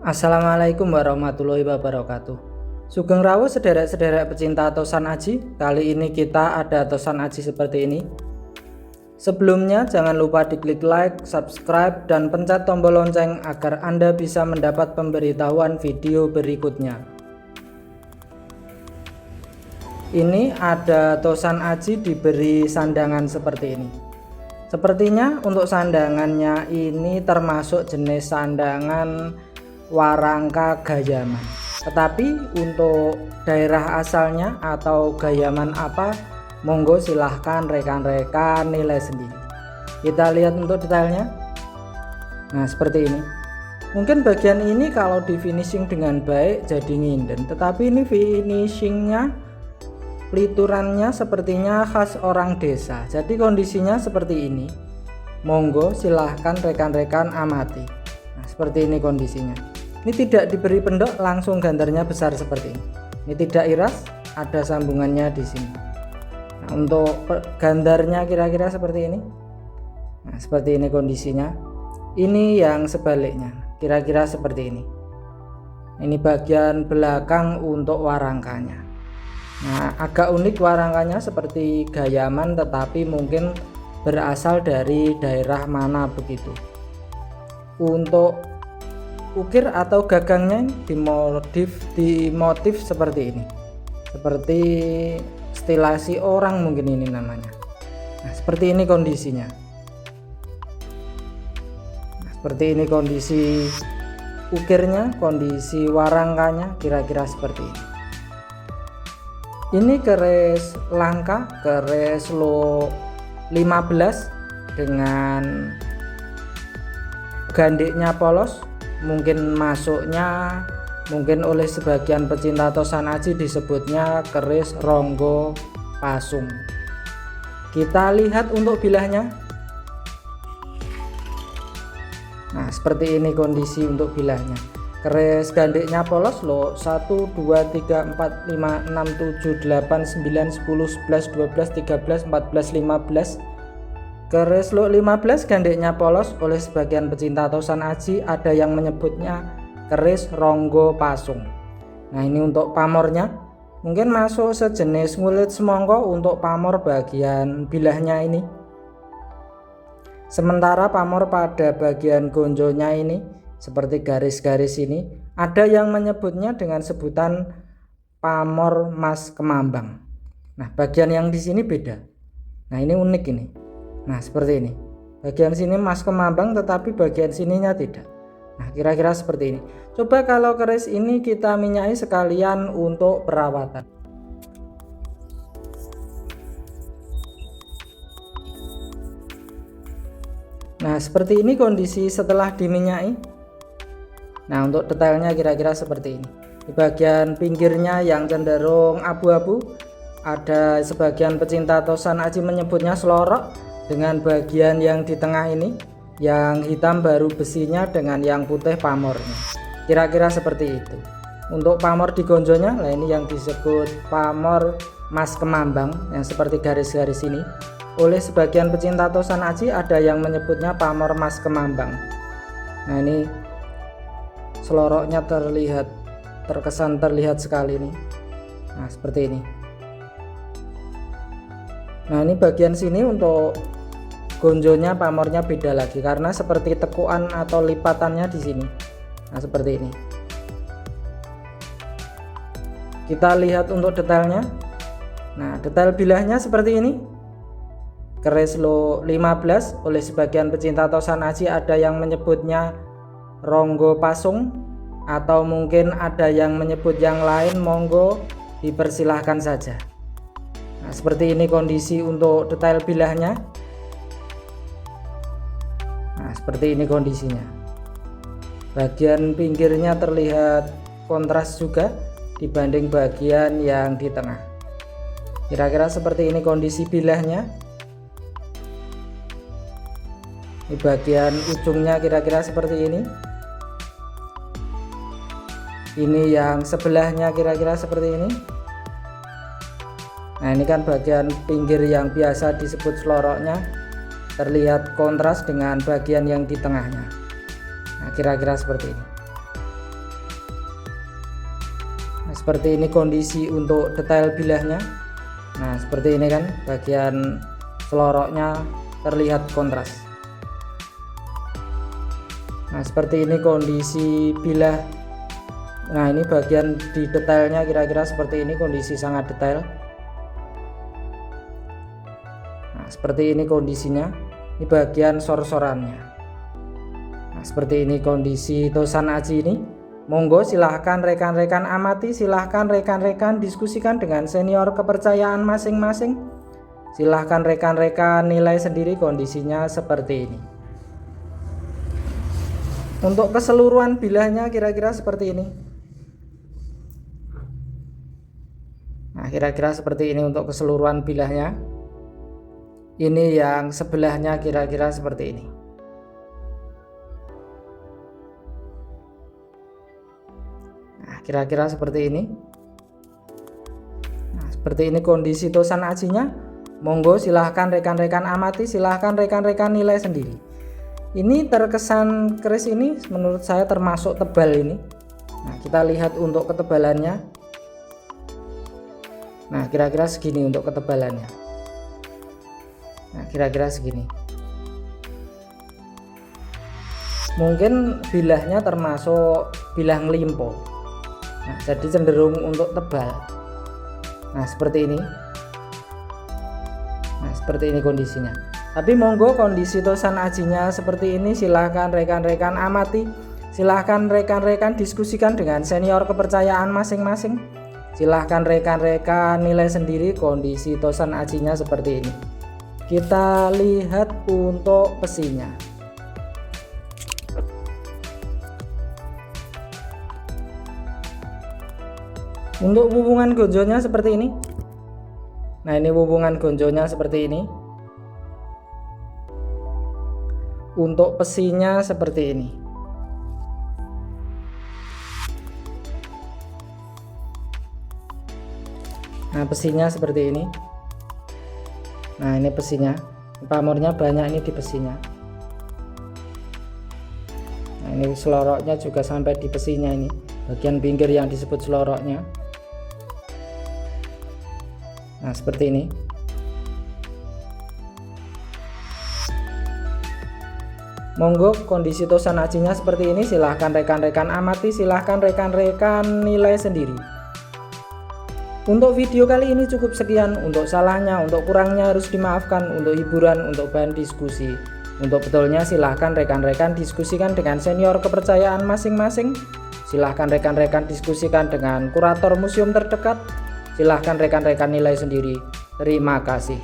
Assalamualaikum warahmatullahi wabarakatuh. Sugeng rawuh sederek-sederek pecinta tosan aji. Kali ini kita ada tosan aji seperti ini. Sebelumnya jangan lupa diklik like, subscribe, dan pencet tombol lonceng agar Anda bisa mendapat pemberitahuan video berikutnya. Ini ada tosan aji diberi sandangan seperti ini. Sepertinya untuk sandangannya ini termasuk jenis sandangan warangka gayaman. Tetapi untuk daerah asalnya atau gayaman apa, monggo silahkan rekan-rekan nilai sendiri. Kita lihat untuk detailnya. Nah, seperti ini. Mungkin bagian ini kalau di finishing dengan baik jadi nginden, tetapi ini finishingnya, peliturannya sepertinya khas orang desa. Jadi kondisinya seperti ini. Monggo silahkan rekan-rekan amati. Nah, seperti ini kondisinya. Ini tidak diberi pendok, langsung gandarnya besar seperti ini. Ini tidak iras, ada sambungannya di sini. Nah, untuk gandarnya kira-kira seperti ini. Nah, seperti ini kondisinya. Ini yang sebaliknya, kira-kira seperti ini. Ini bagian belakang untuk warangkanya. Nah, agak unik warangkanya seperti gayaman, tetapi mungkin berasal dari daerah mana begitu. Untuk ukir atau gagangnya dimotif seperti ini, seperti stilasi orang mungkin ini namanya. Nah, seperti ini kondisinya. Nah, seperti ini kondisi ukirnya, kondisi warangkanya kira-kira seperti ini. Ini keris langka, keris lo 15 dengan gandiknya polos. Mungkin masuknya, mungkin oleh sebagian pecinta tosan aji disebutnya keris ronggo pasung. Kita lihat untuk bilahnya. Nah, seperti ini kondisi untuk bilahnya. Keris gandiknya polos lo 1 2 3 4 5 6 7 8 9 10 11 12 13 14 15. Keris lo 15 gandiknya polos, oleh sebagian pecinta tosan aji ada yang menyebutnya keris ronggo pasung. Nah, ini untuk pamornya mungkin masuk sejenis ngulit semongko untuk pamor bagian bilahnya ini. Sementara pamor pada bagian gonjonya ini seperti garis-garis ini, ada yang menyebutnya dengan sebutan pamor mas kemambang. Nah, bagian yang di sini beda. Nah, ini unik ini. Nah, seperti ini. Bagian sini mas kemambang, tetapi bagian sininya tidak. Nah, kira-kira seperti ini. Coba kalau keris ini kita minyai sekalian untuk perawatan. Nah, seperti ini kondisi setelah diminyai. Nah, untuk detailnya kira-kira seperti ini. Di bagian pinggirnya yang cenderung abu-abu, ada sebagian pecinta tosan aji menyebutnya selorok, dengan bagian yang di tengah ini yang hitam baru besinya dengan yang putih pamornya. Kira-kira seperti itu. Untuk pamor di gonjonya, nah ini yang disebut pamor mas kemambang yang seperti garis-garis ini. Oleh sebagian pecinta tosan aji ada yang menyebutnya pamor mas kemambang. Nah, ini seloroknya terkesan terlihat sekali ini. Nah, seperti ini. Nah, ini bagian sini untuk gonjonya pamornya beda lagi karena seperti tekuan atau lipatannya di sini. Nah, seperti ini. Kita lihat untuk detailnya. Nah, detail bilahnya seperti ini. Keris lo 15, oleh sebagian pecinta tosan aji ada yang menyebutnya ronggo pasung, atau mungkin ada yang menyebut yang lain, monggo dipersilahkan saja. Nah, seperti ini kondisi untuk detail bilahnya. Nah, seperti ini kondisinya. Bagian pinggirnya terlihat kontras juga dibanding bagian yang di tengah. Kira-kira seperti ini kondisi bilahnya. Di bagian ujungnya kira-kira seperti ini. Ini yang sebelahnya kira-kira seperti ini. Nah, ini kan bagian pinggir yang biasa disebut seloroknya, terlihat kontras dengan bagian yang di tengahnya. Nah, kira-kira seperti ini. seperti ini kondisi untuk detail bilahnya. Nah seperti ini kan, bagian seloroknya terlihat kontras. Nah seperti ini kondisi bilah. Nah ini bagian di detailnya kira-kira seperti ini, kondisi sangat detail. Nah seperti ini kondisinya, ini bagian sor-sorannya. Nah seperti ini kondisi Tosan Aji ini. Monggo silahkan rekan-rekan amati, silahkan rekan-rekan diskusikan dengan senior kepercayaan masing-masing. Silahkan rekan-rekan nilai sendiri kondisinya seperti ini. Untuk keseluruhan bilahnya kira-kira seperti ini. Nah kira-kira seperti ini untuk keseluruhan bilahnya. Ini yang sebelahnya kira-kira seperti ini. Kira-kira seperti ini. Nah, seperti ini kondisi Tosan Ajinya. Monggo silahkan rekan-rekan amati, silahkan rekan-rekan nilai sendiri. Ini terkesan keris ini menurut saya termasuk tebal ini. Nah kita lihat untuk ketebalannya. Nah kira-kira segini untuk ketebalannya. Nah kira-kira segini. Mungkin bilahnya termasuk bilah ngelimpo. Nah, jadi cenderung untuk tebal. Nah seperti ini. Nah seperti ini kondisinya. Tapi monggo kondisi Tosan Ajinya seperti ini, silahkan rekan-rekan amati, silahkan rekan-rekan diskusikan dengan senior kepercayaan masing-masing. Silahkan rekan-rekan nilai sendiri kondisi Tosan Ajinya seperti ini. Kita lihat untuk besinya. Untuk hubungan gonjonya seperti ini. Nah ini hubungan gonjonya seperti ini. Untuk besinya seperti ini. Nah besinya seperti ini. Nah ini besinya, pamornya banyak ini di besinya. Nah ini seloroknya juga sampai di besinya ini, bagian pinggir yang disebut seloroknya. Nah seperti ini. Monggo kondisi Tosan Ajinya seperti ini, silahkan rekan-rekan amati, silahkan rekan-rekan nilai sendiri. Untuk video kali ini cukup sekian. Untuk salahnya, untuk kurangnya harus dimaafkan. Untuk hiburan, untuk bahan diskusi, untuk betulnya silahkan rekan-rekan diskusikan dengan senior kepercayaan masing-masing. Silahkan rekan-rekan diskusikan dengan kurator museum terdekat. Silahkan rekan-rekan nilai sendiri. Terima kasih.